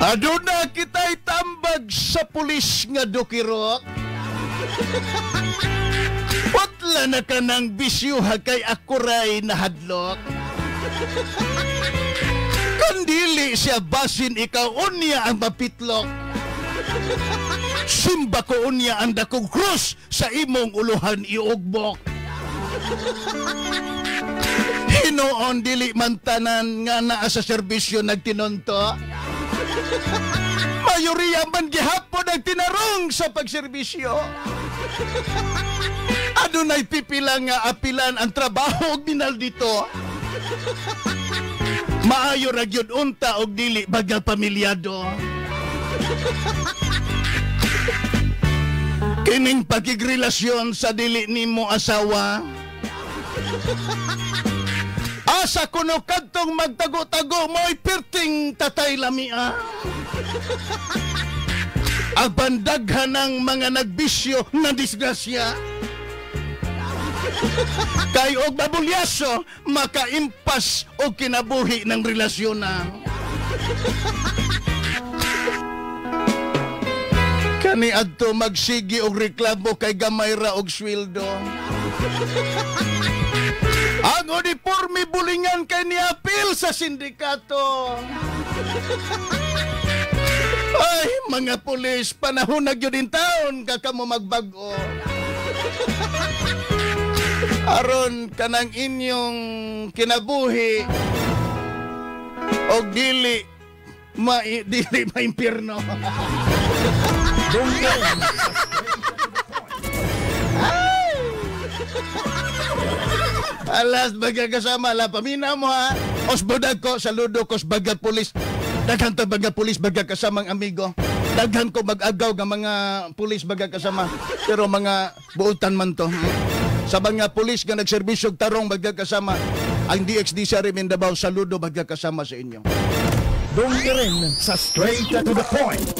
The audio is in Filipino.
Aduna kita'y tambag sa pulis nga dukirok. Patla na ka ng bisyuha kay akuray na hadlok. Kandili siya basin ikaw unya ang mapitlok. Simba ko unya ang dakong krus sa imong uluhan iugbok. Hinoon dili mantanan nga naa sa serbisyo nagtinonto. Mayoriya man gihapon ang tinarong sa pagserbisyo. Adunay pipila nga apilan ang trabaho og binal dito. Maayo ra gyud unta og dili bagal pamilyado. Kining pagigrelasyon sa dili nimo asawa. Asa kuno kadtong magtago-tago mo'y perting tatay lamia. Abandaghan ng mga nagbisyo na disgrasya. Kay og babulyaso makaimpas og kinabuhi ng relasyon na. Kani adto magsigi og reklamo kay gamay ra og sweldo. Ang uniforme bulingan kay niapil sa sindikato. Ay, mga pulis, panahon na gyud in taon kakamo magbago. Aron kanang inyong kinabuhi og dili maimpirno. Alas baga kasama la pamina mo ha. Osbodag ko saludo ko sa baga pulis. Daghan ta baga pulis baga kasamang amigo. Daghan ko mag-agaw nga mga pulis baga kasama. Pero mga buutan man to. Sa mga pulis nga nagserbisyo og tarong baga kasama. Ang DXD sa Mindanao saludo baga kasama sa inyo. Dong rin sa straight to the point.